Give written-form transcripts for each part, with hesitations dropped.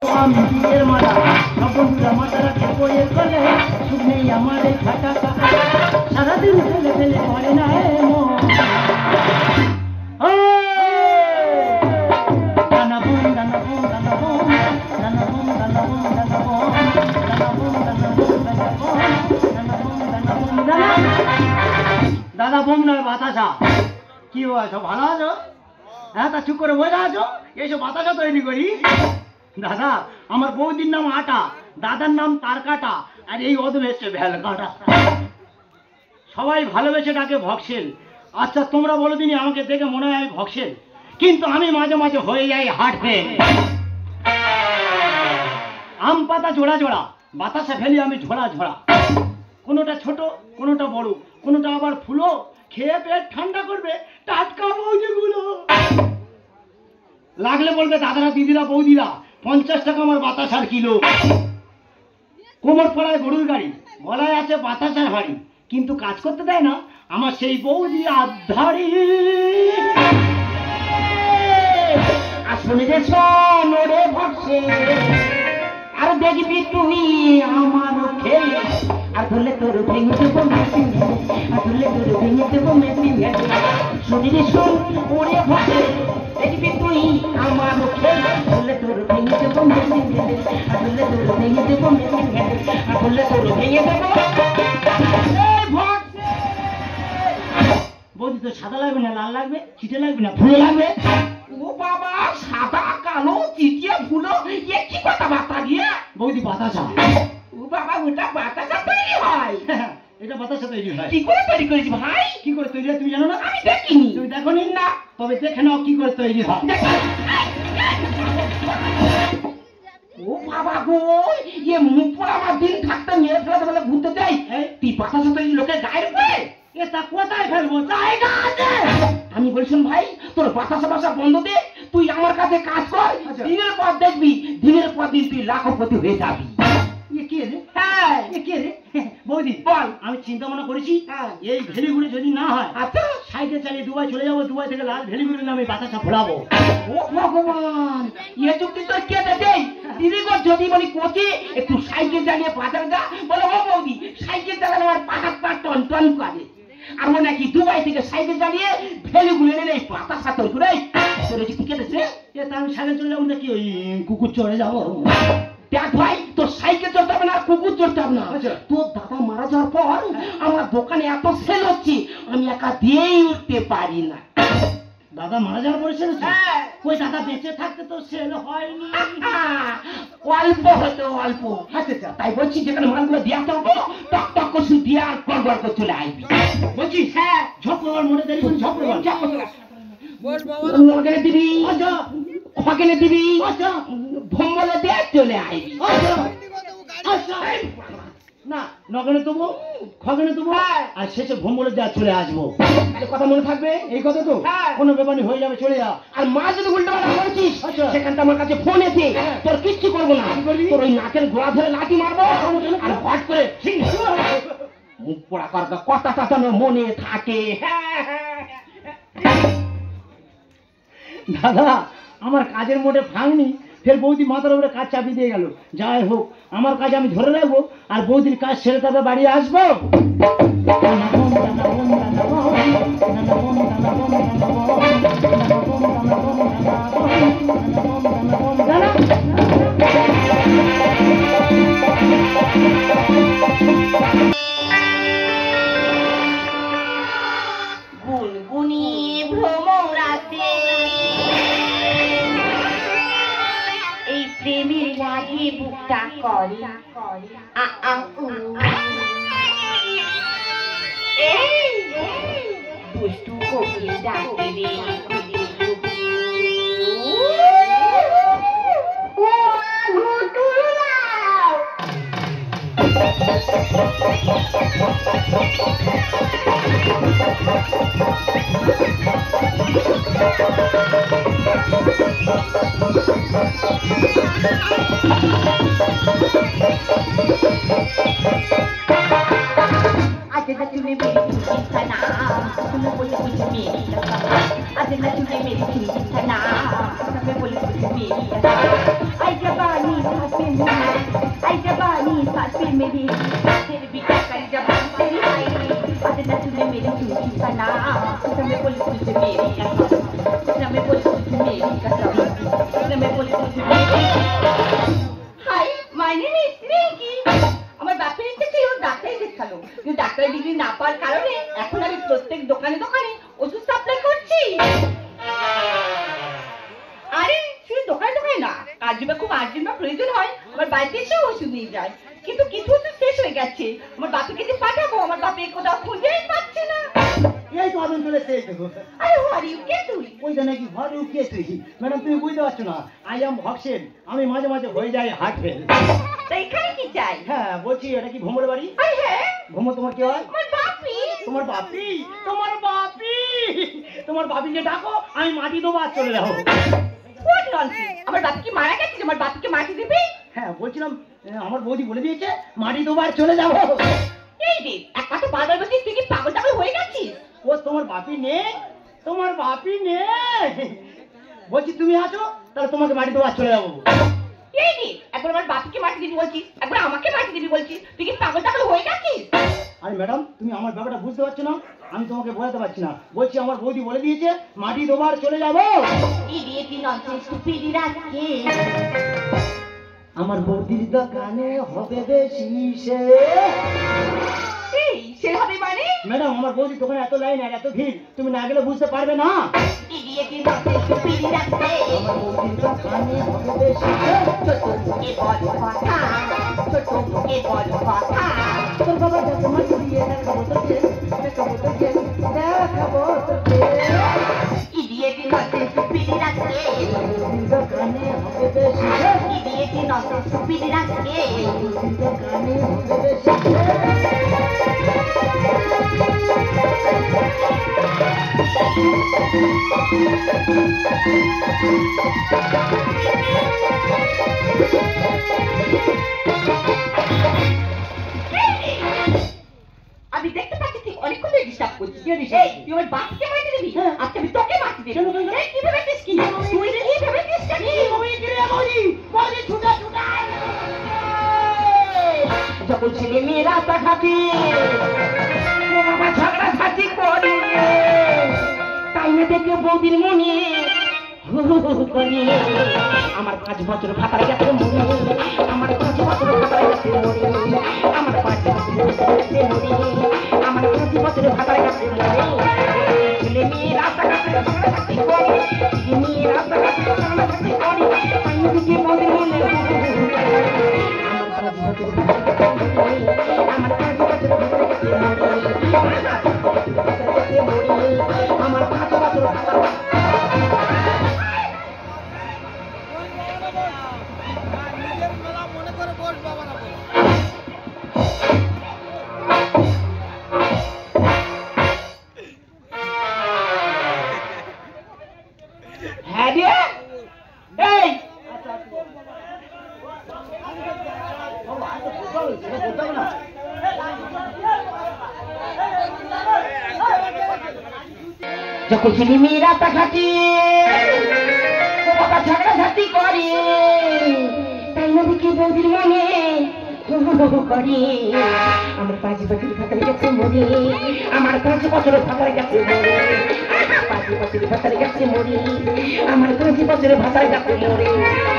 আমি বিয়ের মালা বন্ধুরা মাথা রাখে বইয়ে গলে সুখ নেই আমার এই খাটা সারাদিন ফেলে ফেলে পড়ে না দাদা বোম নয় বাতাসা। কি আছো, ভালো আছো? হ্যাঁ, তা চুপ করে বসে আছো, এইসব বাতাসা তৈরি করি। দাদা আমার বৌদির নাম আটা, দাদার নাম তার কাটা, আর এই অদল এসছে ভ্যাল কাটা। সবাই ভালোবেসে ডাকে ভক্সেল। আচ্ছা তোমরা বলো দিনি, আমাকে দেখে মনে হয় আমি ভক্সেল, কিন্তু আমি মাঝে মাঝে হয়ে যাই হাঁটতে। আম পাতা জোড়া জোড়া, বাতাসে ফেলি আমি ঝোড়া ঝোড়া। কোনোটা ছোট, কোনোটা বড়, কোনোটা আবার ফুলো, খেয়ে পেট ঠান্ডা করবে টাটকা বৌদিগুলো। লাগলে বলবে দাদারা দিদিরা বৌদিরা 50 টাকা আমার বাতাসার কিলো। কোমর পড়ায় গরুর গাড়ি, গলায় আছে বাতাসার হাড়ি, কিন্তু কাজ করতে দেয় না আমার সেই বৌদি আধারি। আসলে রে শোন রে ভক্সে, আর দেখবি তুই আমার খেলে, আর ধরলে তোর ভেঙে দেবো মেশিন, আর ধরলে তোর ভেঙে দেবো মেশিন। শরীরে শোন ওরে ভক্সে, দেখবি তুই আমার খেলে, ধরলে তোর ভেঙে দেবো মেশিন, আর ধরলে তোর ভেঙে দেবো মেশিন, আর ধরলে তোর ভেঙে দেবো। বৌদি তো সাদা লাগবে না লাল লাগবে, চিটে লাগবে না ফুলে লাগবে? ও বাবা, সাদা কালো চিটিয়ে ফুলো, এ কি কথাবার্তা দিয়ে? বৌদি বাতাসা। ও বাবা, ওটা বাতাসা তৈরি হয়? এটা বাতাসা তৈরি হয়। কি করে তৈরি করেছি ভাই? কি করে তৈরি হয় তুমি জানো না? আমি দেখিনি। তুমি দেখোনি না? তবে দেখে নাও কি করে তৈরি হয়। ও বাবা গো, এ মুখ পড়া আমার দিন থাকতে মেরে ফেলাতে বলে ঘুরতে চাই, তুই বাতাসা তৈরি লোকের গায়ের উপরে? এটা কোথায় ফেলবো, জায়গা আছে? আমি বলছিলাম ভাই, তোর বাতাসা বাসা বন্ধ দে, তুই আমার কাছে কাজ কর, দিনের পর দেখবি দিনের পর দিন তুই লাখপতি হয়ে যাবি। বৌদি বল, আমি চিন্তা ভাবনা করেছি, এই ভেলিগুড়ি যদি না হয়, আচ্ছা সাইকেল চালিয়ে দুবাই চলে যাবো, দুবাই থেকে লাল ভেলিগুড়ির নামে বাতাসা ফোড়াবো। ও ভগবান, এ চুক্তি তো কেটে দেই দিদি গো। যদি বলি কোচে একটু সাইকেল চালিয়ে বাজারে যা, বলে ও বৌদি সাইকেল চালালে আমার পাহাড় পা টন টন করে, আর ও নাকি দুবাই থেকে সাইকেল চালিয়ে ভেলিগুড়ি এনে এই বাতাসা তৈরি করে। তোর চুক্তি কেটেছে, আমি সাইকেল চলে যাবো নাকি ওই কুকুর চড়ে যাবো? দেখ ভাই, তোর সাইকেল চড়তে হবে না, কুকুর চড়তে হবে না। তোর দাদা মারা যাওয়ার পর আমার দোকানে এত সেল হচ্ছে, আমি একা দিয়েই উঠতে পারি না। দাদা মারা যাওয়ার পরে সেল হচ্ছে? ওই দাদা বেঁচে থাকতে তো সেল হয়নি, অল্প হতো অল্প। আচ্ছা তাই বলছি, যেখানে মালগুলো দিয়ে আসতে হবো টক টক করে দিয়ে আর গড় করে চলে আসবি। বলছি হ্যাঁ, ঝপড় মনে দেরি করে ঝপড় ওখানে দিবি, ওখানে দিবি, ভম্বলে দিয়ে চলে আসবি। না নগনে দেবো, খগনে দেবো, আর শেষে ভম্বলে দেওয়া চলে আসবো। কথা মনে থাকবে? এই কথা তো কোনো ব্যাপারই হয়ে যাবে, চলে যা। আর মা যদি উল্টো পাল্টা করেছিস, সেখানটা আমার কাছে ফোন এসে তোর কিচ্ছু করবো না, তোর ওই নাকের গোড়া ধরে লাঠি মারবো, আর হট করে মুখ পোড়া করার কথা যেন মনে থাকে। দাদা আমার কাজের মোটে ভাঙনি, ফের বৌদি মাথার উপরে কাজ চাপি দিয়ে গেল। যাই হোক, আমার কাজ আমি ধরে রাখবো, আর বৌদির কাজ ছেড়ে তবে বাড়ি আসবো। গুনগুনি ভ্রমরাতে এই প্রেমের লাগে বুকটা করে এই দুষ্টু কোকিল ডাকে রে, Ay, Giovanni, मेरी तेरी बिटा कर जब तेरी आई आज न तूने मेरी झूठी सना मैं बोली तुझे मेरी कसम मैं बोली तुझे मेरी कसम मैं बोली तुझे मेरी hi my name is Rinki আমার বাপের ইচ্ছে ছিল ডাক্তারি দেখালো কিন্তু ডাক্তারি ডিগ্রি না পাওয়ার কারণে এখন আমি প্রত্যেক দোকানে দোকানে ওষুধ সাপ্লাই করছি আরে শুধু দোকানে দোকানে না কাজ যদি খুব আর্জেন্ট বা প্রয়োজন হয় আমার বাড়িতে এসে ওষুধ নিয়ে যায় কিন্তু কিছু ওষুধ শেষ হয়ে গেছে আমার বাপকে যে পাঠাবো আমার বাপে কোথাও খুঁজেই পাচ্ছে না এই তো আদম চলে এসে দেখো আরে হারি কে তুই ওইটা নাকি ঘরে উঠিয়ে তুই ম্যাডাম তুমি বুঝতে পারছো না আই এম ভক্সেন আমি মাঝে মাঝে হয়ে যাই হার্ট ফেল তাই এখানে কি চাই হ্যাঁ বলছি এটা কি ভোমর বাড়ি আরে হ্যাঁ ভোমর তোমার কি হয় আমার বাপি তোমার বাপি তোমার বাপি তোমার বাপিকে ডাকো আমি মাটি দেবো আর চলে যাবো হোয়াট ননসেন্স আমার বাপ কি মারা গেছে আমার বাপকে মাটি দিবি হ্যাঁ বলছিলাম আমার বৌদি বলে দিয়েছে মাটি দেবো আর চলে যাবো এই রে এক কথা বারবার বলছিস তুই কি পাগল টাগল হয়ে গেছিস ও তোমার বাপি নেই তোমার বাপি নেই বলছি তুমি আছো তাহলে তোমাকে মাটি দেবো আর চলে যাবো এই রে একবার আমার বাপকে মাটি দিবি বলছিস একবার আমাকে মাটি দিবি বলছিস তুই কি পাগল টাগল হয়ে গেছিস আরে ম্যাডাম তুমি আমার ব্যাপারটা বুঝতে পারছো না আমি তোমাকে বোঝাতে পারছি না বলছি আমার বৌদি বলে দিয়েছে মাটি দেবো আর চলে যাবো ইডিয়েটি ননসেন্স স্টুপিড রাখে আমার বৌদির দোকানে হবে বেশি সে এই সে হবে মানে ম্যাডাম আমার বৌদির দোকানে এত লাইন আর এত ভিড় তুমি না গেলে বুঝতে পারবে না ইডিয়েটি ননসেন্স স্টুপিড রাখে আমার বৌদির দোকানে হবে বেশি ছোট মুখে বড় কথা ছোট মুখে বড় কথা তোর বাবা যত মাছ দিয়ে দেখাবো তোকে দেখাবো তোকে ইডিয়েটি ননসেন্স স্টুপিড রাখে বৌদির দোকানে হবে বেশি ইডিয়েটি ননসেন্স স্টুপিড রাখে বৌদির দোকানে হবে বেশি আমি দেখতে পাচ্ছি তুই অনেকক্ষণ ধরে ডিস্টার্ব করছিস এই তুই আমার বাপকে মাটি দিবি আজকে আমি তোকে মাটি দেবো এই কি ভেবেছিস কি তুই কি ভেবেছিস কি যখন ছেলে মেয়েরা রাস্তাঘাটে বাবা ঝগড়া ঝাঁটি করে তাই না দেখে বৌদির মনে করে আমার 5 বছর ভাতার গেছে মনে আমার 5 বছর ভাতার গেছে মনে আমার 5 বছর গেছে মনে আমার 5 বছর ভাতার গেছে মনে ছেলে মেয়ে রাস্তাঘাটে ঝগড়া ঝাঁটি করে ছেলে মেয়ে রাস্তাঘাটে ঝগড়া ঝাঁটি করে তাই না দেখে বৌদির মনে আমার 5 বছর ভাতার গেছে মনে আমার 5 বছর ভাতার হ্যাঁ রে এই যখন ছেলে মেয়েরা রাস্তাঘাটে বাবা ঝগড়া ঝাঁটি করে তাই না দেখি বৌদির মনে করে আমার 5 বছর ভাতার গেছে মরে আমার 5 বছর ভাতার গেছে মরে 5 বছর ভাতার গেছে মরে আমার 5 বছর ভাতার গেছে মরে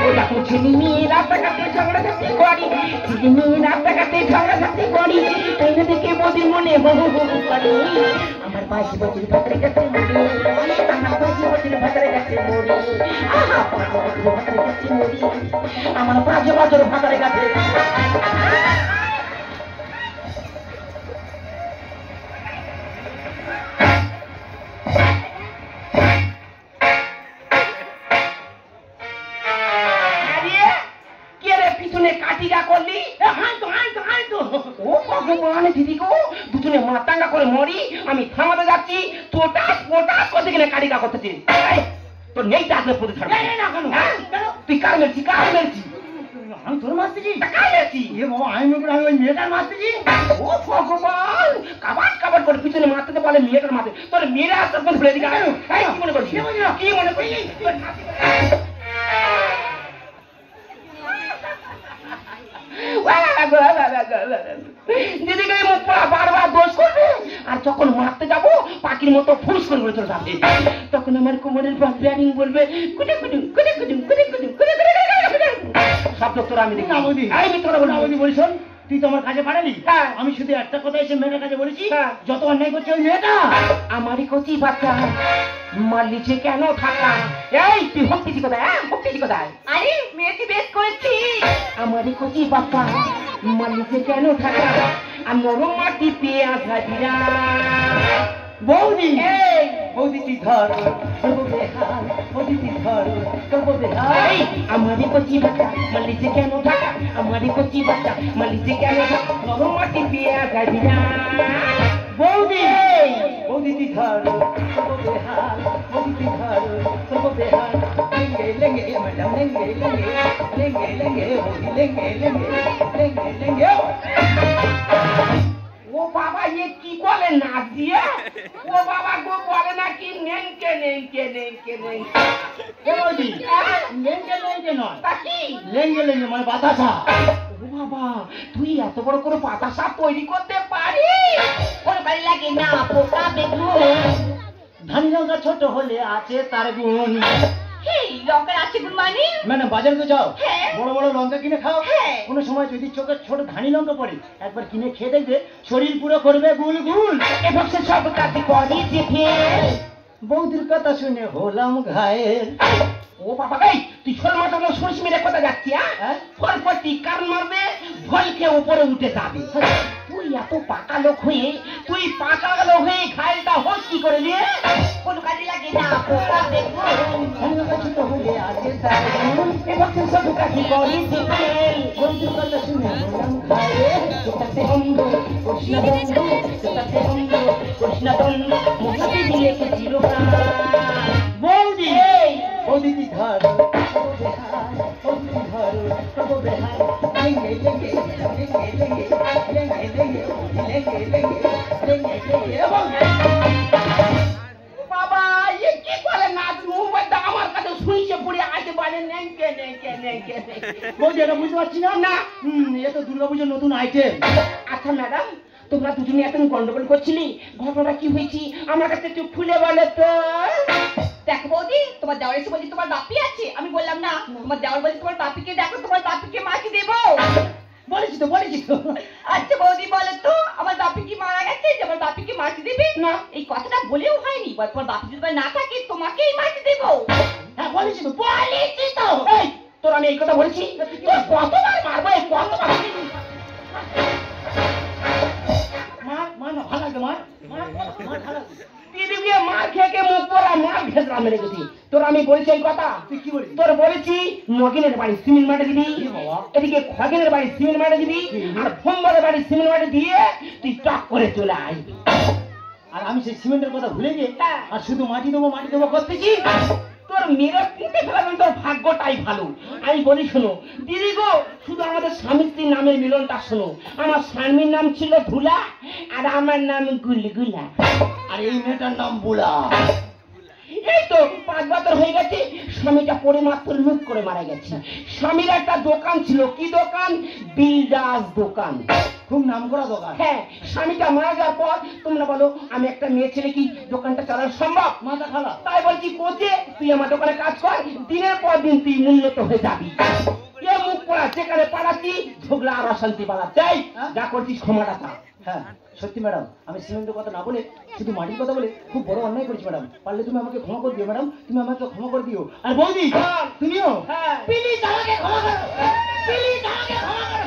ও যখন ছেলে মেয়ে রাস্তাঘাটে ঝগড়া ঝাঁটি করে ছেলে মেয়ে রাস্তাঘাটে ঝগড়া ঝাঁটি করে তাই না দেখে বৌদির মনে করে আমার 5 বছর ভাতার গেছে মরে আমার 5 বছর ভাতার গেছে মরে 5 বছর ভাতার গেছে মরে আমার 5 বছর ভাতার গেছে দিদি গো দুজনে মাতাঙ্গা করে মরি আমি থামাতে যাচ্ছি তোটাস পোটাস করতে গেলে কাটিকা করতেছি তোর নেই আসলে পড়ে থাকবে তুই কার মেরেছি আমি তোর মারতেছি কার মেরেছি এ বাবা আমি ওই মেয়েটার মারতেছি ও ভগবান কাবাট করে পিছনে মারতে বলে মেয়েটার মারতে তোর মেয়েরা আসতে ফোন ফেলে দিকে কি মনে করছিস কি মনে করছিস দিদিকে মুখ পোড়া বারবার দোষ করবে, আর যখন মারতে যাব পাখির মতো ফুস করে চলে যাবে। তখন আমার কোমরের ব্যারিং বলবে কুটে কুটুম কুটে কুটুম কুটে কুটুম কুটে কুটুম। সব ডক্টর আমি দেখি। নামদি আমি মিথ্যা বলবো। নামদি বলি, শোন, তুই তো আমার কাছে পাঠালি। হ্যাঁ। আমি শুধু একটা কথা এসে মেয়েটার কাছে বলেছি, হ্যাঁ। যত অন্যায় করছে ওই মেয়েটা। আমারই কচি বাচ্চা মারলিছে কেন থাকা? এই তুই ভক্তিছি কোথায়? হ্যাঁ, ভক্তিছি কোথায়? আরে মেয়েটি বেশ করেছি। আমারই কচি বাচ্চা মারলিছে কেন থাকা? আর নরম মাটি পেঁয়াজ ভাজিরা। বৌদি, এই বৌদি তুই ধর, করবো বেহাল, বৌদি তুই ধর, করবো বেহাল। এই, আমারই কচি বাচ্চা মারলিছে কেন থাকা? আমারই কচি বাচ্চা মারলিছে কেন থাকা? নরম মাটি পেঁয়াজ ভাজিরা। বৌদি, বৌদি তুই ধর, করবো বেহাল, বৌদি তুই ধর, করবো বেহাল। লেঙ্গে লেঙ্গে ম্যাডাম, লেঙ্গে লেঙ্গে লেঙ্গে লেঙ্গে বৌদি, লেঙ্গে লেঙ্গে লেঙ্গে লেঙ্গে। ও বাবা, এ কি বলে নাচ দিয়ে? ও বাবা গো, বলে নাকি নেংকে নেংকে নেংকে নেংকে। এ বৌদি, লেঙ্গে লেঙ্গে নয়, তা কি? লেঙ্গে লেঙ্গে মানে বাতাসা। ও বাবা, তুই এত বড় করে বাতাসা তৈরি করতে পারিস? ওর বাড়ি লাগে না পোকা বেগুন। ধানি লঙ্কা ছোট হলে আছে তার গুণ। এই লঙ্কার আছে গুণ মানে? মানে বাজারে তো যাও, হ্যাঁ। বড় বড় লঙ্কা কিনে খাও, হ্যাঁ। কোনো সময় যদি চোখে ছোট ধানি লঙ্কা পড়ে একবার কিনে খেয়ে দেখবে শরীর পুরো করবে গুল গুল। এবং সে সব কাজে করি যে ফের। বৌদির কথা শুনে হলাম ঘায়ের। ও বাবা, এই তুই শোল মাথা সরষে মেরে কোথায় যাচ্ছি? হ্যাঁ? ফলপটি কান মারবে, ভয় খেয়ে উপরে উঠে যাবে। তুই এত পাকা লোক হয়ে, তুই পাকা লোক হয়ে ঘায়টা হোস কি করে রে? কোনো কাজে লাগে না পোকা বেগুন। ধানি লঙ্কা ছোট হলে আছে তার গুণ। এবং সে সব কাজে করি যে ফের। বৌদির কথা শুনে হলাম ঘায়ের। সেটাতে অন্ধ কৃষ্ণদণ্ড, সেটাতে অন্ধ কৃষ্ণদণ্ড, মহাদেব লিখেছিল প্রাণ। বৌদি, এই, বৌদি তুই ধর, করবো বেহাল, বৌদি তুই ধর, করবো বেহাল। লেঙ্গে লেঙ্গে লেঙ্গে লেঙ্গে লেঙ্গে লেঙ্গে লেঙ্গে লেঙ্গে লেঙ্গে লেঙ্গে। বাবা, এ কি করে নাচ? মোবাইলটা আমার কাছে শুইছে পড়ে আজে বাজে নেংকে নেংকে নেংকে নেংকে। বৌদি, এটা বুঝতে পারছি না। না। এ তো দুর্গাপুজোর নতুন আইটেম। আচ্ছা ম্যাডাম, তোমরা দুজনে এত গন্ডগোল করছিলি, ঘটনা কি হয়েছি আমার কাছে একটু খুলে বলে তো। দেখো বৌদি, তোমার দেওয়ার এসে বলছি তোমার বাপি আছে। আমি বললাম না, তোমার দেওয়ার বলছি তোমার বাপিকে দেখো, তোমার বাপিকে মাটি দেবো। বলেছি তো, বলেছি তো। আচ্ছা বৌদি বলো তো, আমার বাপি কি মারা গেছে যে আমার বাপিকে মাটি দেবে? না। এই কথাটা বলেও হয়নি, বল তোমার বাপি যদি না থাকে তোমাকেই মাটি দেবো। হ্যাঁ, বলেছি তো। বলেছি তো। এই, তোর আমি এই কথা বলেছি? তোর কতবার মারবো? এই কতবার? মার, মার না, ভালো লাগবে, মার, মার, মার, ভালো লাগবে। দিদিকে মার খেয়ে মুখ পড়া মার ভেতরা মেরে গেছি। তোর আমি বলেছি এই কথা? তুই কি বলিস? তোর বলেছি নগিনের বাড়ি সিমেন্ট মাটি দিবি, এ বাবা। এদিকে খগেনের বাড়ি সিমেন্ট মাটি দিবি, আর ফোম্বরের বাড়ি সিমেন্ট মাটি দিয়ে তুই টক করে চলে আসবি। আর আমি সেই সিমেন্টের কথা ভুলে গিয়ে হ্যাঁ। আর শুধু মাটি দেবো করতেছি। তোর মেরে পুঁতে ফেলাবেন, তোর ভাগ্যটাই ভালো। আমি বলি শোনো দিদি গো, শুধু আমাদের স্বামী স্ত্রীর নামের মিলনটা শোনো। আমার স্বামীর নাম ছিল ধুলা, আর আমার নাম গুলগুলা। আর এই মেয়েটার নাম বুলা। এই তো 5 বছর হয়ে গেছে, স্বামীটা পড়ে মাত্র লুক করে মারা গেছে। স্বামীর একটা দোকান ছিল, কি দোকান? বিল্ডার্স দোকান। খুব নাম করা দোকান। হ্যাঁ, স্বামীটা মারা যাওয়ার পর তোমরা বলো আমি একটা মেয়ে ছেলে কি দোকানটা চালানো সম্ভব? মাথা খালা। তাই বলছি কোচে তুই আমার দোকানে কাজ কর, দিনের পর দিন তুই উন্নত হয়ে যাবি। এ মুখ পড়া যেখানে পাড়াচ্ছি ঝগড়া আর অশান্তি বাড়াচ্ছে। যা করছিস ক্ষমাটা চা। হ্যাঁ, সত্যি ম্যাডাম, আমি সিমেন্টের কথা না বলে শুধু মাটির কথা বলে খুব বড় অন্যায় করেছি ম্যাডাম। পারলে তুমি আমাকে ক্ষমা করে দিও ম্যাডাম, তুমি আমাকে ক্ষমা করে দিও। আর বৌদি, হ্যাঁ। তুমিও হ্যাঁ। প্লিজ আমাকে ক্ষমা করো, প্লিজ আমাকে ক্ষমা করো।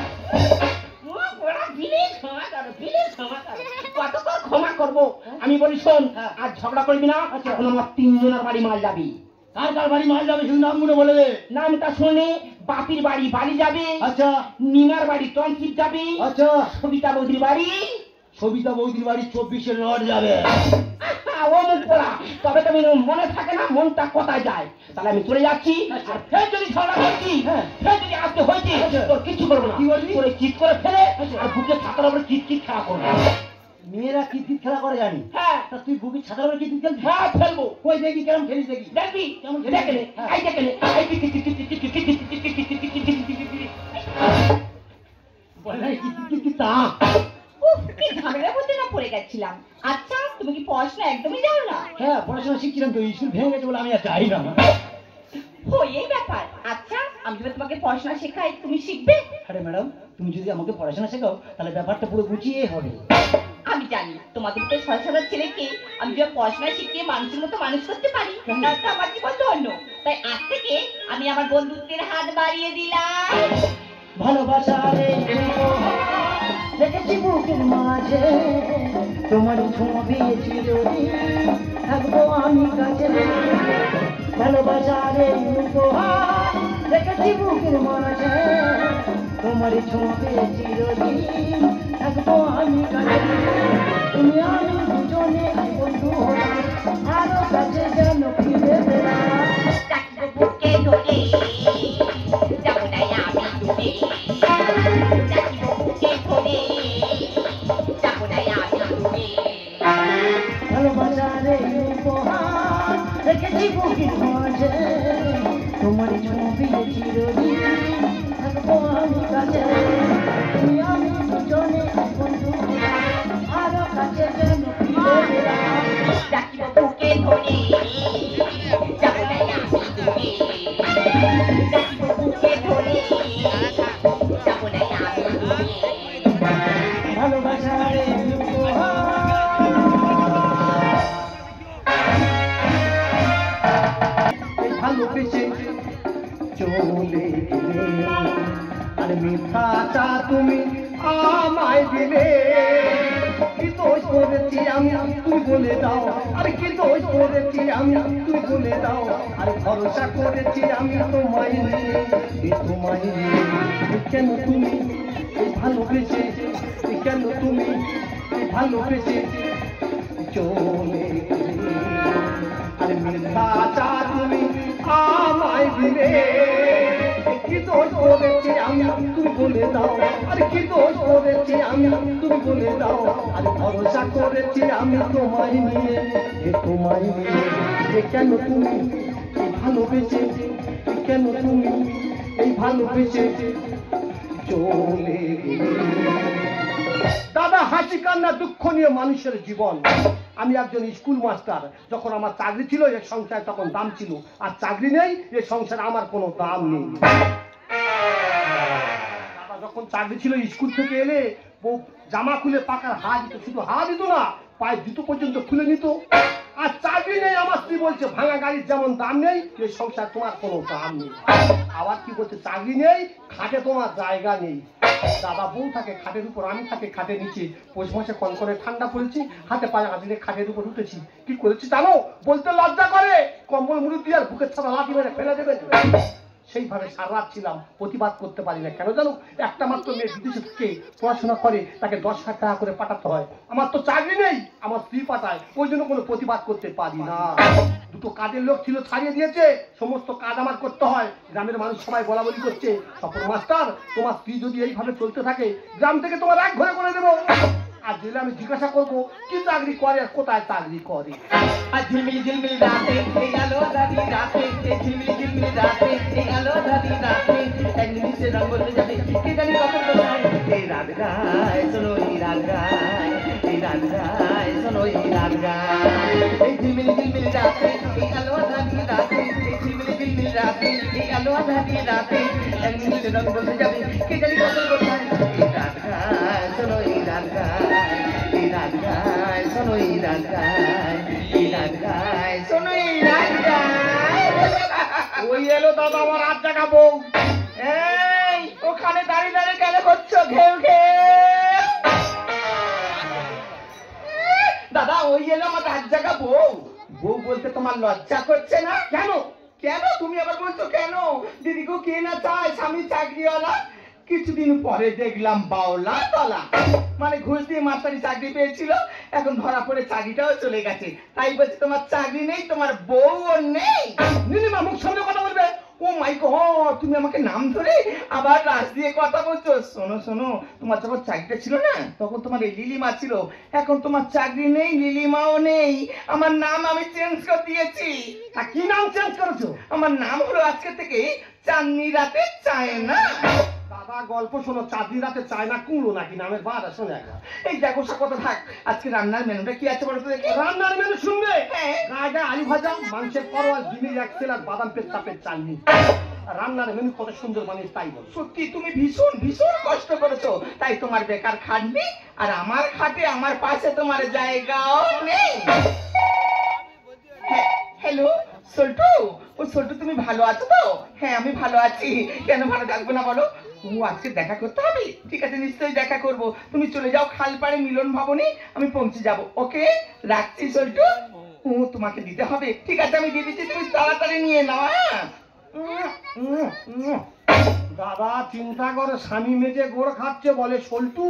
মুখ পড়া প্লিজ ক্ষমা করো, প্লিজ ক্ষমা করো। কতক্ষণ ক্ষমা করবো? আমি বলি শোন, হ্যাঁ। আর ঝগড়া করবি না। আচ্ছা। এখন আমার 3 জনের বাড়ি মাল যাবি। কার কার বাড়ি মাল যাবে শুধু নামগুলো বলে দে। নামটা শুনে বাপির বাড়ি বাড়ি যাবে, আচ্ছা নিমার বাড়ি টনসিপ যাবে, আচ্ছা। সবিতা বৌদির বাড়ি, সবিতা বৌদির বাড়ি 24-এর রড যাবে। ও মুখ পড়া। তবে তুমি মনে থাকে না মনটা কোথায় যায়? তাহলে আমি চলে যাচ্ছি। আচ্ছা। আর ফের যদি ঝগড়া করছি, হ্যাঁ। ফের যদি আজকে হয়েছে, আচ্ছা। তোর কিছু করবো না। কি বলবি? তোর চিৎ করে ফেলে আচ্ছা। আর বুকে ছাতার উপরে চিৎ চিৎ খেলা করবো। মেয়েরা কিতকিত খেলা করে জানি। হ্যাঁ, তা তুই বুকি ছাতার উপরে কিতকিত খেলবি? হ্যাঁ ফেলবো। কই দেখি কেমন খেলিস দেখি। দেখবি কেমন খেলি? দেখে নে, হ্যাঁ। এই দেখে নে, এই tick tick tick tick tick tick tick tick tick tick tick tick tick tick tick tick tick tick. বলে না কিতকিত চিন্তা। উফ, কি ঝামেলার মধ্যে না পড়ে গেছিলাম। আচ্ছা, তুমি কি পড়াশোনা একদমই যাও না? হ্যাঁ, পড়াশোনা শিখছিলাম তো, স্কুল ভেঙে গেছে বলে আমি আর যাই না। ও, এই ব্যাপার। আচ্ছা, আমি যদি তোমাকে পড়াশোনা শেখাই, তুমি শিখবে? আরে ম্যাডাম, তুমি যদি আমাকে পড়াশোনা শেখাও তাহলে ব্যাপারটা পুরো গুছিয়ে হবে। আমি জানি তোমাদের তো সরসাদার ছেলেকে আমি যখন পড়াশোনা শিখিয়ে মানুষের মতো মানুষ করতে পারি, তাতে আমার জীবন ধন্য। তাই আজ থেকে আমি আমার বন্ধুত্বের হাত বাড়িয়ে দিলাম। ভালোবাসার এই রেখেছি বুকের মাঝে, তোমার ছবি চিরদিন থাকবো আমি কাছে। ভালোবাসার এই রেখেছি বুকের মাঝে, তোমার ছবি চিরদিন থাকবো আমি কাছে। তুমি আমি দুজনে বন্ধু হলাম, আরো কাছে যেন ফিরে পেলাম। ডাকবো বুকে ধরে, যাবো না আমি দূরে। ডাকবো বুকে ধরে, যাবো না আমি দূরে। ভালোবাসার এই উপহার রেখেছি বুকের মাঝে, তোমার ছবি চিরদিন থাকবো আমি কাছে। তুমি আমি দুজনে বন্ধু হলাম, আরো কাছে যেন ফিরে পেলাম। ডাকবো বুকে ধরে, যাবো না আমি দূরে। ডাকবো বুকে ধরে, যাবো না আমি দূরে। ভালোবাসার এই উপহার ভালোবেসে চলে গেলে, আর মিথ্যাটা তুমি আমায় দিলে। কি দোষ করেছি আমি তুই বলে দাও, আর কি দোষ করেছি আমি তুই বলে দাও। আর ভরসা করেছি আমি তোমায় নিয়ে, তোমায় নিয়ে। কেন তুমি ভালোবেসে, কেন তুমি ভালোবেসে চলে গেলে, আর মিথ্যাটা তুমি আমায় দিলে। কি দোষ করেছি আমি তুমি বলে দাও, আর কি দোষ করেছি আমি তুমি বলে দাও। আর ভরসা করেছি আমি তোমায় নিয়ে, তোমায় নিয়ে। কেন তুমি ভালোবেসে, কেন তুমি ভালোবেসে চলে গেলে। দাদা, হাসি কান্না দুঃখ নিয়ে মানুষের জীবন। আমি একজন স্কুল মাস্টার। যখন আমার চাকরি ছিল এ সংসারে তখন দাম ছিল, আর চাকরি নেই এ সংসারে আমার কোনো দাম নেই। দাদা, যখন চাকরি ছিল স্কুল থেকে এলে বউ জামা খুলে পাকার হা দিত, শুধু হা দিত না, পায়ে জুতো পর্যন্ত খুলে নিত। আর চাকরি নেই, আমার স্ত্রী বলছে ভাঙা গাড়ির যেমন দাম নেই এ সংসার তোমার কোনো দাম নেই। আবার কি বলছে, চাকরি নেই, খাটে তোমার জায়গা নেই। দাদা, বউ থাকে খাটের উপর, আমি থাকে খাটের নিচে। পৌষ মাসে কনকনে ঠান্ডা পড়েছি, হাতে পায়ে হাতে খাটের উপর উঠেছি। কি করেছি জানো? বলতে লজ্জা করে। কম্বল মুড়ি দিয়ে আর বুকের ছাড়া লাঠি মেরে ফেলে দেবেন। সেইভাবে সারা রাত ছিলাম, প্রতিবাদ করতে পারি না। কেন জানো? একটা মাত্র মেয়ে বিদেশে থেকে পড়াশোনা করে, তাকে 10,000 টাকা করে পাঠাতে হয়। আমার তো চাকরি নেই, আমার স্ত্রী পাঠায়, ওই জন্য কোনো প্রতিবাদ করতে পারি না। দুটো কাজের লোক ছিল, ছাড়িয়ে দিয়েছে, সমস্ত কাজ আমার করতে হয়। গ্রামের মানুষ সবাই বলা বলি করছে, সফর মাস্টার, তোমার স্ত্রী যদি এইভাবে চলতে থাকে গ্রাম থেকে তোমার এক ঘরে করে দেবো। আর দিলে আমি জিজ্ঞাসা করবো কি চাকরি করে আর কোথায় চাকরি করে। আর ঝিলমিল ঝিলমিল রাতে গেল দাদি রাতে, ঝিলমিল ঝিলমিল রাতে গেল দাদি রাতে। এক নিমিষে রঙ বদলে যাবে, কে জানি কত কোথায়। এই রাত গায় শোনো, এই রাত গায়, এই রাত গায় শোনো, এই রাত গায়। এই ঝিলমিল ঝিলমিল রাতে গেল দাদি রাতে, ঝিলমিল ঝিলমিল রাতে গেল দাদি রাতে। এক নিমিষে রঙ বদলে যাবে, কে জানি কত কোথায়। এই রাত গায় শোনো, এই রাত গায়, এই রাত গায় শোনো, এই রাত গায়, এই রাত গায় শোনো, এই রাত গায়। ওই এলো দাদা আমার রাত জাগা বউ। এই ওখানে দাঁড়িয়ে দাঁড়িয়ে কেন করছো ঘেউ ঘেউ? দাদা, ওই এলো আমার রাত জাগা বউ। বউ বলতে তোমার লজ্জা করছে না? কেন কেন তুমি আবার বলছো কেন? দিদিকে কে না চায় স্বামী চাকরিওয়ালা? কিছুদিন পরে দেখলাম বাওলা তলা, মানে ঘুষ দিয়ে মাস্টারি চাকরি পেয়েছিল, এখন ধরা পড়ে চাকরিটাও চলে গেছে। তাই বলছি তোমার চাকরি নেই, তোমার বউও নেই। নীলিমা, মুখ সামনে কথা বলবে। ও মাই গড, তুমি আমাকে নাম ধরে আবার রাজ দিয়ে কথা বলছো। শোনো শোনো, তোমার যখন চাকরিটা ছিল না তখন তোমার এই লিলিমা ছিল, এখন তোমার চাকরি নেই, লিলিমাও নেই। আমার নাম আমি চেঞ্জ করে দিয়েছি। তা কি নাম চেঞ্জ করেছো? আমার নাম হলো আজকে থেকে চাঁদনি রাতে চায় না। দাদা গল্প শোনো, চাঁদনি রাতে চায়না কুমড়ো নাকি নামের বাদ শোনে একটা। এই দেখো সব কথা থাক, আজকে রান্নার মেনুটা কি আছে বলো তো দেখি। রান্নার মেনু শুনবে? হ্যাঁ। গায়ে গায়ে আলু ভাজা, মাংসের পরোয়াল, ডিমের এক সেল আর বাদাম পেস্তাপের চাটনি। রান্নার মেনু কত সুন্দর বানিয়ে তাই বল। সত্যি তুমি ভীষণ ভীষণ কষ্ট করেছো, তাই তোমার বেকার খাটনি, আর আমার খাটে আমার পাশে তোমার জায়গাও নেই। হ্যালো সল্টু, ও সল্টু তুমি ভালো আছো তো? হ্যাঁ আমি ভালো আছি, কেন ভালো থাকবো না বলো? ও আজকে দেখা করতে হবে, ঠিক আছে নিশ্চয়ই দেখা করব। তুমি চলে যাও খালপাড়ে মিলন ভবনে, আমি পৌঁছে যাব। ওকে রাখছি সল্টু। ও তোমাকে দিতে হবে, ঠিক আছে আমি দিয়ে দিচ্ছি, তুমি তাড়াতাড়ি নিয়ে নাও। হ্যাঁ দাদা চিন্তা করে স্বামী মেজে গোড় খাচ্ছে, বলে সল্টু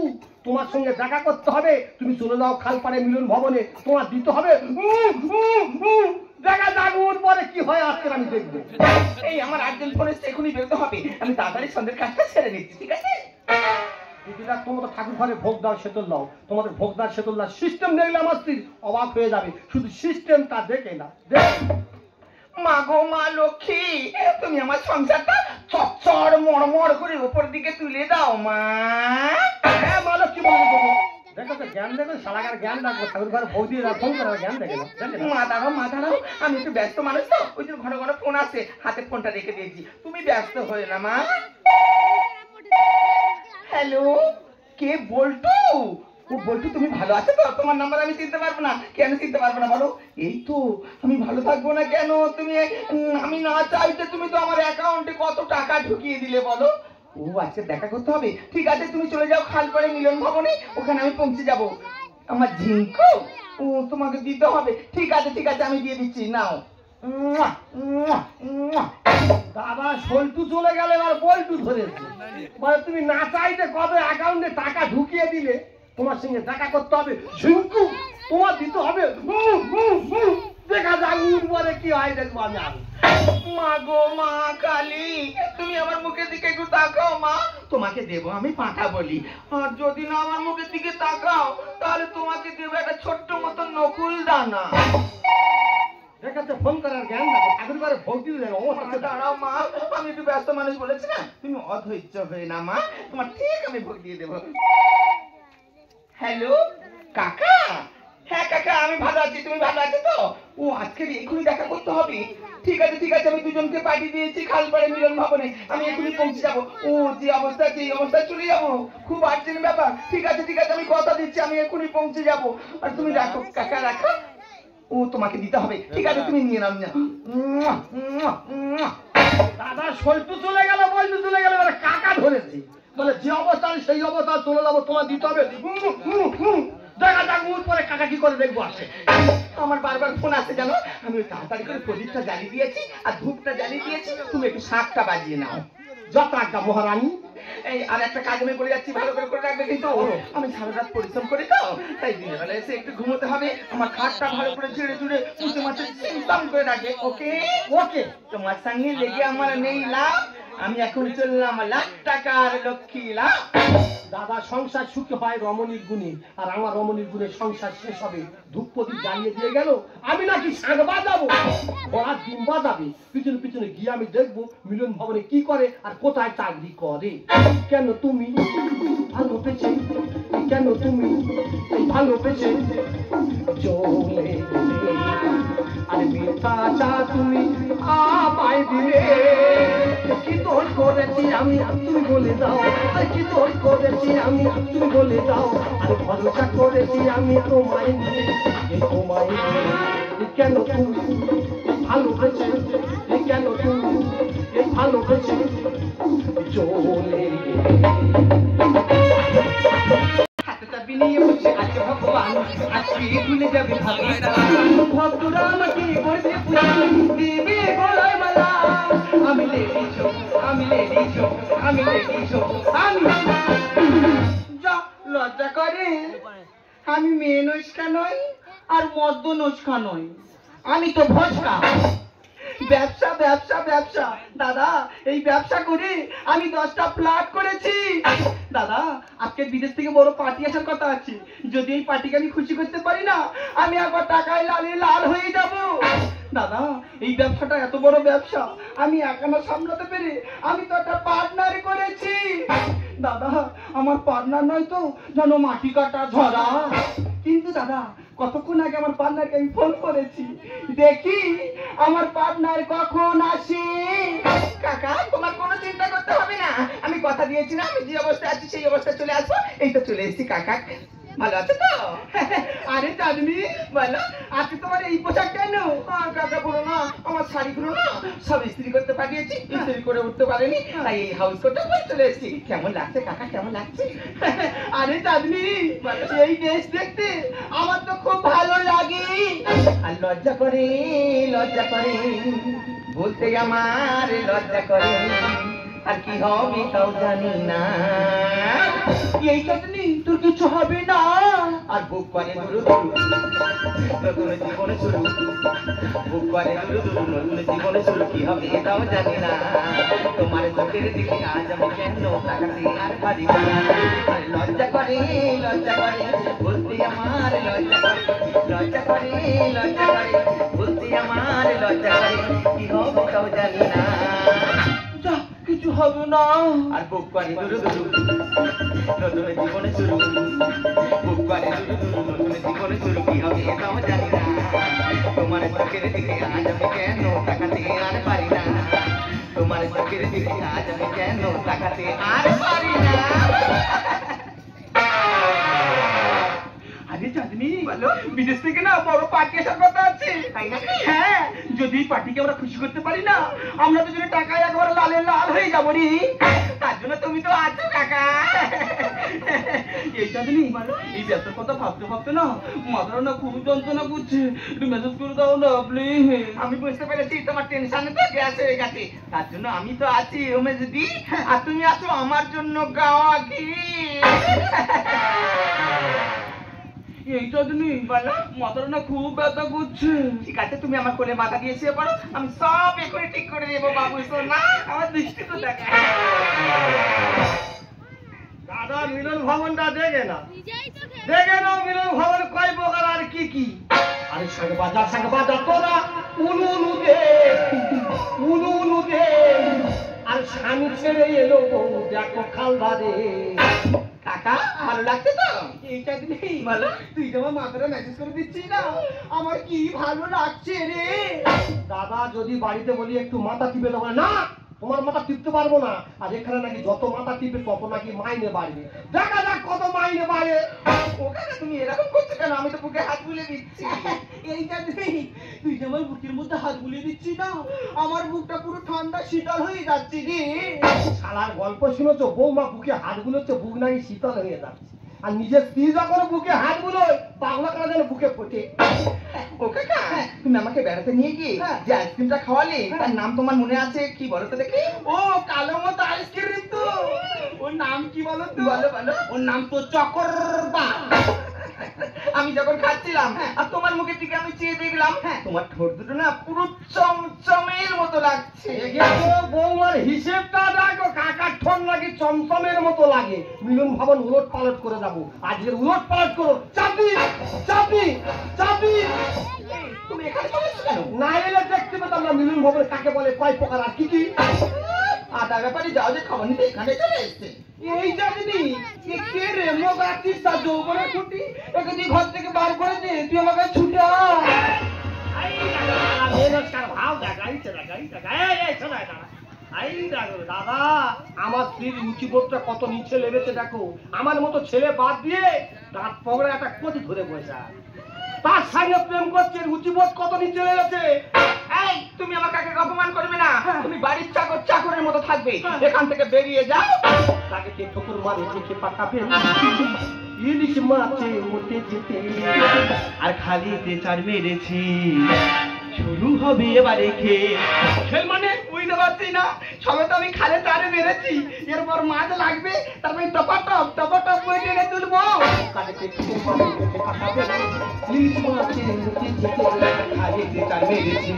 তোমার সঙ্গে দেখা করতে হবে, তুমি চলে যাও খালপাড়ে মিলন ভবনে, তোমার দিতে হবে। দেখা যাক ওর পরে কি হয় আজকে আমি দেখবো। এই আমার আর্জেন্ট ফোন এসে এখনই বেরোতে হবে, আমি তাড়াতাড়ি সন্ধ্যের কাজটা ছেড়ে নিচ্ছি, ঠিক আছে? দিদিরা তোমরা ঠাকুর ঘরে ভোগ দাও সেতল দাও, তোমাদের ভোগ দাও সেতল দাও সিস্টেম দেখলে আমার স্ত্রী অবাক হয়ে যাবে, শুধু সিস্টেমটা দেখে না। মা গো মা লক্ষ্মী, তুমি আমার সংসারটা চচ্চড় মড়মড় করে উপর দিকে তুলে দাও মা। হ্যাঁ মালক কি বলে দেবো, দেখো তো জ্ঞান দেখো সারাগার জ্ঞান রাখবো, ঠাকুর ঘরে ভোগ দিয়ে ফোন করে জ্ঞান দেখে না। মা দাঁড়াও, আমি একটু ব্যস্ত মানুষ তো, ওই জন্য ঘন ঘন ফোন আসে, হাতে ফোনটা রেখে দিয়েছি, তুমি ব্যস্ত হয়ে না মা। হ্যালো কে বলটু? ও বলটু তুমি ভালো আছো তো? তোমার নাম্বার আমি চিনতে পারবো না, কেন চিনতে পারবো না বলো? এই তো আমি ভালো থাকবো না কেন? তুমি আমি না চাইতে তুমি তো আমার অ্যাকাউন্টে কত টাকা ঢুকিয়ে দিলে বলো। ও আচ্ছা দেখা করতে হবে, ঠিক আছে তুমি চলে যাও খালপাড়ে মিলন ভবনে, ওখানে আমি পৌঁছে যাব। আমার ঝিঙ্কু ও তোমাকে দিতে হবে, ঠিক আছে ঠিক আছে আমি দিয়ে দিচ্ছি, নাও। দাদা সল্টু চলে গেলে এবার বল্টু ধরেছে, মানে তুমি না চাইতে কবে অ্যাকাউন্টে টাকা ঢুকিয়ে দিলে, তোমার সঙ্গে দেখা করতে হবে, ঝিঙ্কু তোমার দিতে হবে। দেখা যাক উর পরে কি হয় দেখবো আমি। মা গো মা কালী, তুমি আমার মুখের দিকে একটু তাকাও মা, তোমাকে দেবো আমি পাঁঠা বলি, আর যদি না আমার মুখের দিকে তাকাও তাহলে তোমাকে দেবো একটা ছোট্ট মতো নকুল দানা। দেখাচ্ছে ফোন করার জ্ঞান রাখো, ঠাকুর ঘরে ভোগ দিয়ে দেবো। দাঁড়াও মা, আমি একটু ব্যস্ত মানুষ বলেছি না, তুমি অধৈর্য হয়ে না মা, তোমার ঠিক আমি ভোগ দিয়ে দেবো। হ্যালো কাকা, হ্যাঁ কাকা আমি ভালো আছি, তুমি ভালো আছো তো? ও আজকে এখনই দেখা করতে হবে, ঠিক আছে ঠিক আছে আমি দুজনকে পাঠিয়ে দিয়েছি খালপাড়ে মিলন ভবনে, আমি এখনই পৌঁছে যাবো। ও যে অবস্থা আছে এই অবস্থায় চলে যাবো, খুব আর্জেন্ট ব্যাপার, ঠিক আছে আমি কথা দিচ্ছি আমি এখনই পৌঁছে যাবো। আর তুমি রাখো কাকা রাখো, ও তোমাকে দিতে হবে, ঠিক আছে তুমি নিয়ে নাও। দাদা সল্টু চলে গেল, বল্টু চলে গেল, এবার কাকা ধরেছে, বলে যে অবস্থা সেই অবস্থা চলে যাবো, তোমার দিতে হবে। দেখা যাক উর পরে কাকা কি করে দেখবো আসে। আমার বারবার ফোন আসে জানো, আমি ওই তাড়াতাড়ি করে প্রদীপটা জ্বালিয়ে দিয়েছি আর ধূপটা জ্বালিয়ে দিয়েছি, তুমি একটু শাঁখটা বাজিয়ে নাও। যত একটা মহারানী। এই আর একটা কাজ আমি করে যাচ্ছি, ভালো করে করে রাখবে কিন্তু, আমি সারা রাত পরিশ্রম করি তো, তাই দিনের বেলা এসে একটু ঘুমোতে হবে, আমার খাটটা ভালো করে ঝেড়ে ঝুড়ে উঁচু মাছে সিস্টেম করে রাখবে। ওকে ওকে, তোমার সঙ্গে লেগে আমার নেই লাভ, আমি এখন চললাম লাখ টাকার লক্ষ্মী লাভ। দাদা সংসার সুখে হয় রমণীর গুণে, আর আমার রমণীর গুণে সংসার শেষ হবে। ধূপপতি জ্বালিয়ে দিয়ে গেল, আমি নাকি শাঁখ বাজাবো, ঘোড়ার ডিম বাজাবে, পিছনে পিছনে গিয়ে আমি দেখবো মিলন ভবনে কি করে আর কোথায় চাকরি করে। কেন তুমি ভালো পেয়েছে, কেন তুমি ভালো পেয়েছে চলে আরে মিথ্যা চা তুমি আমায় দিলে, কি দোষ করেছি আমি তুমি বলে দাও, আর কি দোষ করেছি আমি তুমি বলে দাও, আর ভরসা করেছি আমি তোমায় তোমায়, কেন তুমি ভালো পেয়েছে, কেন তুমি ভালো পেয়েছে চলে। হাতটা বিনিয়ে বসে আছে ভগবান, আজকে ভুলে যাবে ভক্তরা আমাকে করবে পূজা, দিবে গলায় মালা, আমি লেডি শো, আমি লেডি শো, আমি লেডি শো, আমি যা লজ্জা করে, আমি মেয়ে নস্কা নই আর মদ্য নস্কা নই, আমি তো ভস্কা। ব্যবসা ব্যবসা ব্যবসা দাদা, এই ব্যবসা করে আমি 10টা ফ্ল্যাট করেছি দাদা। আজকে বিদেশ থেকে বড় পার্টি আসার কথা আছে, যদি এই পার্টিকে আমি খুশি করতে পারি না, আমি একবার টাকায় লালে লাল হয়ে যাব। দাদা এই ব্যবসাটা এত বড় ব্যবসা আমি একা না সামলাতে পেরে আমি তো একটা পার্টনার করেছি। দাদা আমার পার্টনার নয় তো যেন মাটি কাটা ঝরা। কিন্তু দাদা কতক্ষণ আগে আমার পার্টনারকে আমি ফোন করেছি, দেখি আমার পার্টনার কখন আসে। কাকা তোমার কোনো চিন্তা করতে হবে না, আমি কথা দিয়েছি না আমি যে অবস্থায় আছি সেই অবস্থায় চলে আসবো। এই তো চলে এসেছি। কাকা ভালো আছে তো? আরে চাঁদনি বলো আজকে তোমার এই পোশাক কেন? কাকা বলো না আমার শাড়িগুলো না সব ইস্ত্রি করতে পাঠিয়েছি, ইস্ত্রি করে উঠতে পারেনি, তাই এই হাউস কোটটা পরে চলে এসেছি। কেমন লাগছে কাকা, কেমন লাগছে? আরে চাঁদনি এই ড্রেস দেখতে আমার তো খুব ভালো লাগে। আর লজ্জা করে বলতে আমার লজ্জা করে, আর কি হবে তাও জানি না। এই চাঁদনি তোর কিছু হবে না। আর বুক করে দুরু দুরু নতুন জীবনে শুরু, বুক করে দুরু দুরু নতুন জীবনে শুরু, কি হবে এটাও জানি না। তোমার চোখের দিকে আজ আমি কেন তাকাতে আর পারি না। আর লজ্জা করে বলতে আমার লজ্জা করে বলতে আমার লজ্জা করে, কি হবে তাও জানি না। কিছু হবে না। আর বুক করে দুরু দুরু নতুন জীবনে শুরু, বুক করে দুরু দুরু নতুন জীবনে শুরু, কি হবে এটাও জানি না। তোমার চোখের দিকে আজ আমি কেন তাকাতে আর পারি না। তোমার চোখের দিকে আজ আমি কেন তাকাতে আর পারি না। আরে চাঁদনি বলো বিদেশ থেকে না বড় পার্টি আসার কথা আছে, তাই না? হ্যাঁ যদি পার্টিকে আমরা খুশি করতে পারি না আমরা দুজনে টাকায় একবার লালে লাল হয়ে যাবো রে। তার জন্য তুমি তো আছো কাকা। এই চাঁদনি বলো এই ব্যবসার কথা ভাবতে না মাথাটা না খুব যন্ত্রণা করছে, একটু মেসেজ করে দাও না প্লিজ। আমি বুঝতে পেরেছি তোমার টেনশনে তো গ্যাস হয়ে গেছে, তার জন্য আমি তো আছি উমেশ দি, আর তুমি আছো আমার জন্য গাওয়া কি। এই চাঁদনি বলো মাথাটা না খুব ব্যথা করছে। ঠিক আছে তুমি আমার কোলে মাথা দিয়ে শুয়ে পড়ো, আমি সব এখনই ঠিক করে দেবো বাবু। না আমার দৃষ্টি তো দেখা। দাদা মিলন ভবনটা দেখে নাও মিলন ভবন কয় প্রকার আর কি কি। আরে সঙ্গে বাজা তোরা উলু দে আর স্বামী ছেড়ে এলো দেখো খালদারে। কাকা ভালো লাগছে তো? এইটা দিলেই ভালো। তুই তো আমার মাথাটা মেসেজ করে দিচ্ছিস না, আমার কি ভালো লাগছে রে। দাদা যদি বাড়িতে বলি একটু মাথা টিপে দেবো না, তোমার মাথা টিপতে পারবো না। আর এখানে নাকি যত মাথা টিপে তত নাকি মাইনে বাড়বে, দেখা যাক কত মাইনে বাড়ে। ও কাকা তুমি এরকম করছো কেন? আমি তো বুকে হাত বুলিয়ে দিচ্ছি। এইটা দিলেই তুই যে আমার বুকের মধ্যে হাত বুলিয়ে দিচ্ছিস না, আমার বুকটা পুরো ঠান্ডা শীতল হয়ে যাচ্ছে রে। শালার গল্প শুনেছো, বৌমা বুকে হাত বুলোচ্ছে, বুক নাকি শীতল হয়ে যাচ্ছে। আর নিজের স্ত্রী যখন বুকে হাত বুলোয় পাগলা করা যেন বুকে ফোটে। ও কাকা তুমি আমাকে বেড়াতে নিয়ে গিয়ে যে আইসক্রিমটা খাওয়ালে তার নাম তোমার মনে আছে কি বলো তো দেখি? ও কালো মতো আইসক্রিম তো, ওর নাম কি বলো তো? বলো ওর নাম তো চকরবা। আমি যখন খাচ্ছিলাম আর তোমার মুখের দিকে আমি চেয়ে দেখলাম তোমার ঠোঁট দুটো না পুরো চমচমের মতো লাগছে। বৌমার হিসেবটা দেখো, কাকার ঠোঁট নাকি চমচমের মতো লাগে। মিলন ভবন উলট পালট করে যাবো, আজকের উলট পালট করো। চাবি তুমি এখানে চলে এসছো কেন? না এলে দেখতে পেতাম না মিলন ভবন কাকে বলে, কয় প্রকার আর কি কি। আধা ব্যাপারে যাও যে খাবার নিতে এখানে চলে এসছে। এই চাঁদনি কে রে মোগ আছিস তা যৌবনের ছুটি একে তুই ঘর থেকে বার করে দে, তুই আমাকে ছুটে দাদা আমার স্ত্রীর রুচিবোধটা কত নিচে লেগেছে দেখো। আমার মতো ছেলে বাদ দিয়ে দাঁত পগড়ে একটা কচি ধরে বসে তার সঙ্গে প্রেম করছে, রুচিবোধ কত নিচে লেগেছে। এই তুমি আমার কাকে অপমান করবে না, তুমি বাড়ির চাকরের মতো থাকবে। এখান থেকে বেরিয়ে যাও। তাকে কে ঠোকর মারে কে পাঠাবে ইলিশ মাছে উঠে যেতে আর খালিতে চার মেরেছি, শুরু হবে এবারে খেল মানে বুঝতে পারছি না, সবে তো আমি খালে চারে মেরেছি, এরপর মাছ লাগবে, তারপরে টপাটপ বই টেনে তুলবো। তাকে কে ঠোকর মারে কে পাঠাবে ইলিশ মাছে উঠে যেতে খালিতে চার মেরেছি,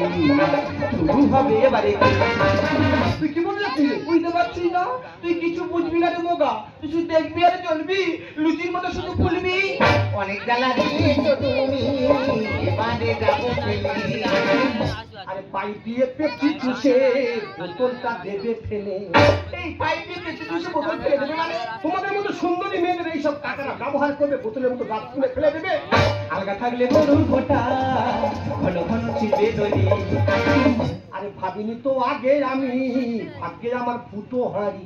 শুরু হবে এবারে। তুই কি বলছিস? বুঝতে পারছি না, তুই কিছু বুঝবি না। না রে বোকা, তুই শুধু দেখবি আর চলবি, লুচির মতো শুধু ফুলবি। অনেক জ্বালা দিয়েছো তুমি, এবারে যাবো ফেলে। আরে পাইপ দিয়ে পেপসি চুষে বোতলটা দেবে ফেলে। এই পাইপ দিয়ে পেছনে চুষে বোতল ফেলে দেবে মানে? তোমাদের মতো সুন্দরী মেয়েদের এইসব কাকারা ব্যবহার করবে, বোতলের মতো গাছ তুলে ফেলে দেবে। আলগা থাকলে গরুর ঘোটা, ঘন ঘন ছিপে দড়ি। আরে ভাবিনি তো আগে আমি, ভাগ্যে আমার ফুটো হাঁড়ি।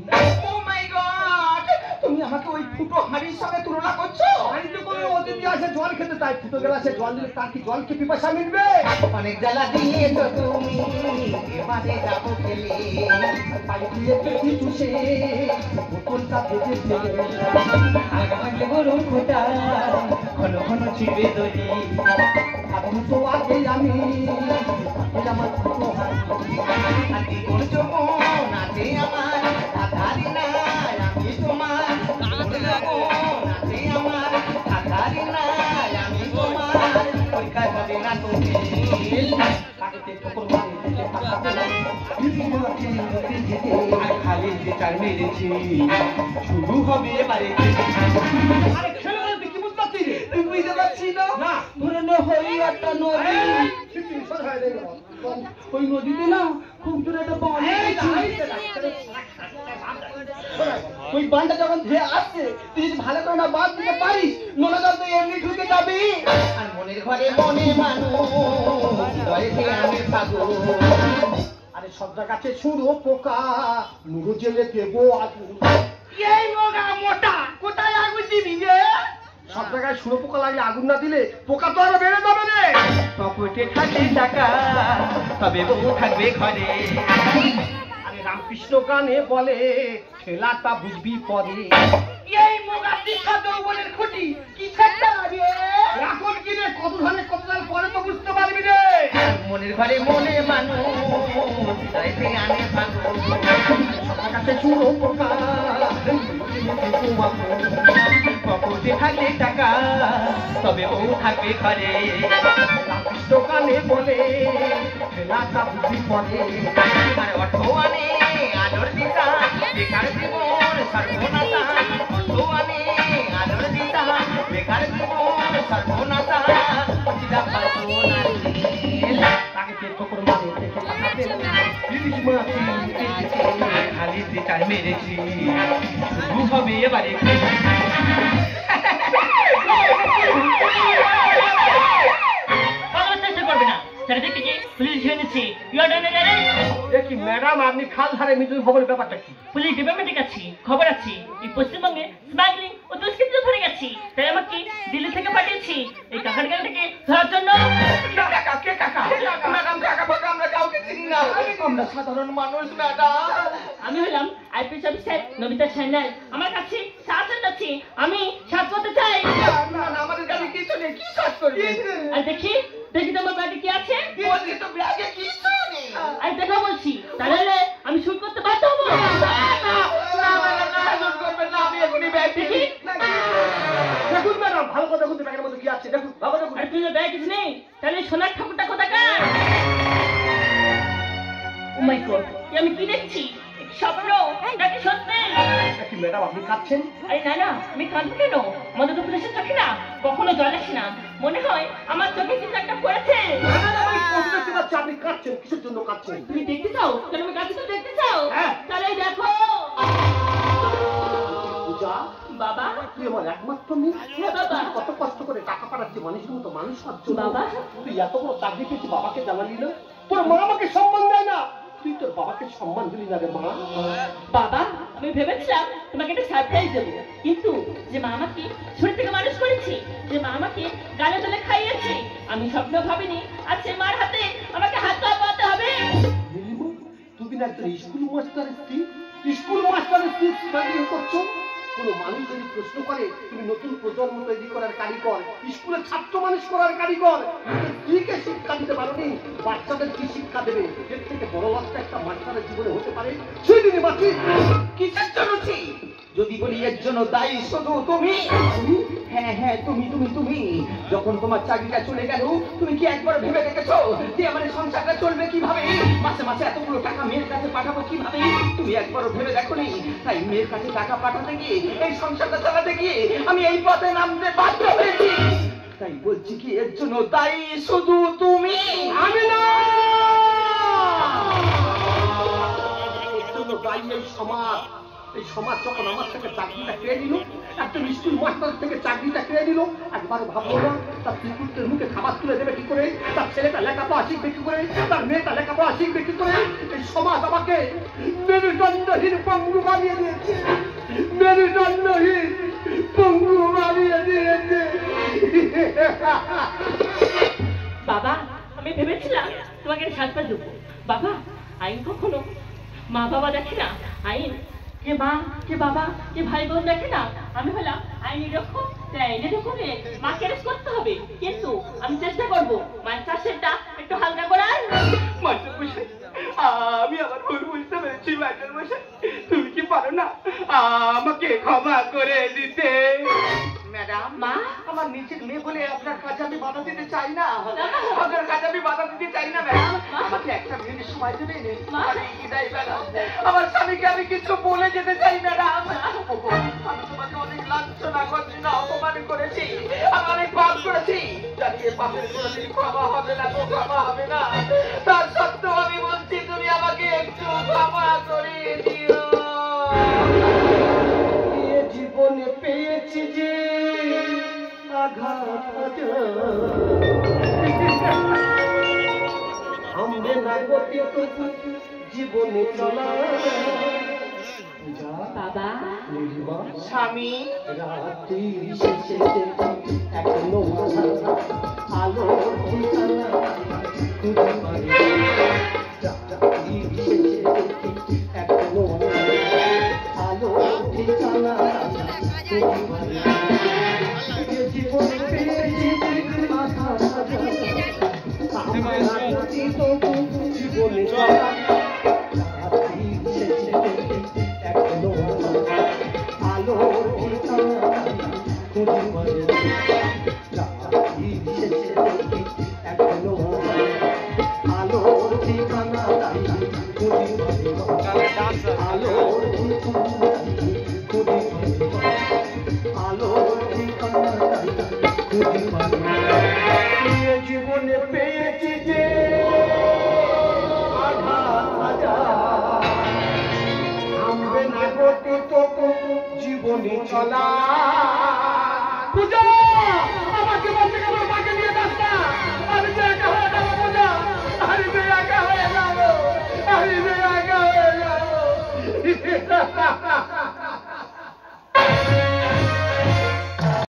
ও মাই গড, তুমি আমাকে ওই ফুটো হাঁড়ির সঙ্গে তুলনা করছো? বাড়িতে কোনো অতিথি আসে জল খেতে, তাই ফুটো গ্লাসে জল দিলে তার কি জল কি পিপাসা মিটবে? অনেক জ্বালা দিয়েছো তুমি, এবারে যাবো ফেলে। পাইপ দিয়ে পেপসি চুষে বোতলটা দেবে ফেলে। আলগা থাকলে গরুর ঘোটা, ঘন ঘন ছিপে দড়ি। ভাবিনি তো আগে আমি, ভাগ্যে আমার ফুটো হাঁড়ি। আজকে করছো মন আছে আমার, আধারি না আমি তোমার। করছো মন আছে আমার, আধারি না আমি তোমার। পরীক্ষায় হবে না তুমি। তাকে ঠোকর মারে দেখে তাকাতে না। আর খালি যে চার মেরেছি, শুরু হবে এবারে। আরে খেলে বলে তুই কি বুঝতে পারছিস রে? তুই বুঝতে পারছিস না? না। ধরে নে হই একটা নদী। ওই নদীতে না খুব জোরে একটা বান ওই বানটা যখন ধেয়ে আসছে, তুই যদি ভালো করে না বাঁধ দিতে পারিস, নোনা জল তো এমনি ঢুকে যাবি। আর মনের ঘরে মনে মানুষ, হৃদয়েতে আমি পাগল। আরে সবটা গাছে ছুঁড়ো পোকা, নুরো জেলে দেবো আগুন। এই মোগা মোটা কোথায় আগুন দিবি রে? সব জায়গায় ছুঁড়ো পোকা লাগলে আগুন না দিলে পোকা তো আরো বেড়ে যাবে রে। পকেটে থাকে টাকা, তবে বউ থাকবে ঘরে। আরে রামকৃষ্ণ গানে বলে ঠেলাটা বুঝবি পরে। এই মোগা দীক্ষা যৌবনের খুঁটি কি ছাড়টা রে? এখন কি রে, কত ধানে কত ধান পরে তো বুঝতে পারবি রে। মনের ঘরে মনে মানুষ, হৃদয়েতে আনে পাগল। সবার কাছে ছুঁড়ো পোকা, পকেটে থাকলে টাকা, তবে বউ থাকবে ঘরে। রামকৃষ্ণ গানে বলে ঠেলাটা বুঝবি পরে। আর অর্থ আনে আলোর দিশা, বেকার জীবন সর্বনাশা। অর্থ আনে আলোর দিশা, বেকার জীবন সর্বনাশা। চিরা পাতো না নীল। তাকে ঠোকর মারে দেখে তাকাতে না। ইলিশ মাছ খালি যে চার মেরেছি, শুরু হবে এবারে। পালানোর চেষ্টা করবে না, ছেড়ে দেখতে কি পুলিশ ধরে নিচ্ছে। ইউ আর ডান দেখি ম্যাডাম, আপনি খাল ধারে মৃত্যুর খবরের ব্যাপারটা কি? পুলিশ ডিপার্টমেন্টে গেছি, খবর আছে এই পশ্চিমবঙ্গে স্মাগলিং ও দুষ্কৃতিতে ধরে গেছি, তাই আমাকে দিল্লি থেকে পাঠিয়েছি এই কাকার গ্যাংটাকে ধরার জন্য। কাকা কে কাকা? ম্যাডাম কাকা বলতে আমরা কাউকে চিনি না, আমরা সাধারণ মানুষ ম্যাডাম। আমি হলাম আইপিএস অফিসার নবিতা সান্যাল, আমার কাছে সাহায্য আছে, আমি সাহায্য করতে চাই। না না, আমাদের কাছে কিছু নেই, কি কাজ করবি? আর দেখি দেখি তোমার ব্যাগে কি আছে। বলছি তো ব্যাগে কিছু নেই। আর দেখা বলছি, তাহলে আমি শুট করতে বাধ্য হবো। দেখি দেখুন ম্যাডাম, ভালো কথা দেখুন ব্যাগের মধ্যে কি আছে, দেখুন ভালো দেখুন। আর তুই ব্যাগ কিছু নেই, তাহলে সোনার ঠাকুরটা কোথাকার? ও মাই গড, আমি কি দেখছি? স্বপ্ন নাকি সত্যি? কি ম্যাডাম আপনি কাঁদছেন? আরে না না, আমি কাঁদবো কেন? আমাদের তো পুলিশের চোখে না কখনো জল আসে না, মনে হয় আমার চোখে কিছু একটা পড়েছে। আমি কত দেখতে পাচ্ছি আপনি কাঁদছেন, কিসের জন্য কাঁদছেন? তুমি দেখতে চাও? কেন আমি কাছে তো দেখতে চাও? হ্যাঁ। তাহলে দেখো পূজা, বাবা। তুই আমার একমাত্র মেয়ে। হ্যাঁ বাবা। কত কষ্ট করে টাকা পাঠাচ্ছি মানুষের মতো মানুষ হওয়ার জন্য। বাবা। তুই এত বড় চাকরি পেয়েছি, বাবাকে জানালি না? তোর মা আমাকে সম্মান দেয় না, তুই তোর বাবাকে সম্মান দিলি না রে মা। বাবা, আমি ভেবেছিলাম তোমাকে একটা সারপ্রাইজ দেবো, কিন্তু যে মা আমাকে ছোট থেকে মানুষ করেছে, যে মা আমাকে গালে তলে খাইয়েছে, আমি স্বপ্ন ভাবিনি আজ সে মার হাতে আমাকে হাত পা পাতে হবে। নীলিমা, তুমি না একজন স্কুল মাস্টারের স্ত্রী, স্কুল মাস্টারের স্ত্রী স্ট্রাগলিং করছো। কোনো মানুষ যদি প্রশ্ন করে তুমি নতুন প্রজন্ম তৈরি করার কারিগর, স্কুলে ছাত্র মানুষ করার কারিগর, স্ত্রীকে শিক্ষা দিতে পারোনি, বাচ্চাদের কি শিক্ষা দেবে? এর থেকে বড় লক্ষ্য একটা মাস্টারের জীবনে হতে পারে। সেই দিনে বাঁচি কিসের জন্য যদি বলি এর জন্য দায়ী শুধু তুমি, হ্যাঁ হ্যাঁ তুমি তুমি তুমি যখন তোমার চাকরিটা চলে গেল, তুমি কি একবার ভেবে দেখেছো যে আমার এই সংসারটা চলবে কিভাবে? মাসে মাসে এতগুলো টাকা মেয়ের কাছে পাঠাবো কিভাবে? তুমি একবারও ভেবে দেখোনি? তাই মেয়ের কাছে টাকা পাঠাতে গিয়ে, এই সংসারটা চালাতে গিয়ে আমি এই পথে নামতে বাধ্য হয়েছি। তাই বলছি কি এর জন্য দায়ী শুধু তুমি। আমি না, এর জন্য দায়ী এই সমাজ। এই সমাজ যখন আমার থেকে চাকরিটা কেড়ে নিল, একজন স্কুল মাস্টার থেকে চাকরিটা কেড়ে নিল, একবার ভাবলো না তার পুত্রের মুখে খাবার তুলে দেবে কি করে, তার ছেলেটা লেখাপড়া শিখবে কি করে, তার মেয়েটা লেখাপড়া শিখবে কি করে। এই সমাজ আমাকে মেরুদণ্ডহীন পঙ্গু বানিয়ে দিয়েছে, মেরুদণ্ডহীন পঙ্গু বানিয়ে দিয়েছে। বাবা, আমি ভেবেছিলাম তোমাকে শাস্তি দেবো। বাবা, আইন কখনো মা বাবা দেখে না, আইন যে মা যে বাবা যে ভাই বোন দেখে না। আমি হলাম আইন এরকম, আইনের রকমে মাকে অ্যারেস্ট করতে হবে, কিন্তু আমি চেষ্টা করবো মায়ের চাষেরটা একটু হালকা করার। মাস্টার মশাই, আমি আমার ভুল বুঝতে পেরেছি। মাস্টার মশাই, তুমি কি পারো না আমাকে ক্ষমা করে দিতে? ম্যাডাম, মা, আমার নিজের মেয়ে বলে আপনার কাছে আমি বাধা দিতে চাই না, আপনার কাছে আমি বাধা দিতে চাই না ম্যাডাম। আমাকে একটা মিনিট সময় দেবেন? আমার স্বামীকে আমি কিছু বলে যেতে চাই ম্যাডাম। আমি তোমাকে অনেক লাঞ্ছনা করছি না, অপমান করেছি, আমি অনেক পাপ করেছি, জানি এ পাপের কোনোদিন ক্ষমা হবে না, ক্ষমা হবে না। তার সত্ত্বেও আমি বলছি তুমি আমাকে একটু ক্ষমা করে দিও। জীবনে পেয়েছি যে আঘাত, আমবে না গতি জীবনে চলা। বাবা, স্বামী, রাত্রির শেষে এখনো আলো ঠিকানা খুঁজে পাই, রাত্রির শেষে এখনো আলো ঠিকানা খুঁজে পাই। জীবনে পেয়েছি জীবনে চলা, রাত্রির শেষে এখনো আলো ঠিকানা খুঁজে পাই, রাত্রির শেষে এখনো আলো ঠিকানা খুঁজে পাই, আলো ঠিকানা খুঁজে পাই, আলো ঠিকানা খুঁজে পাই। জীবনে পেয়েছি যে আঘাত, থামবে না গতি তো জীবনে চলা।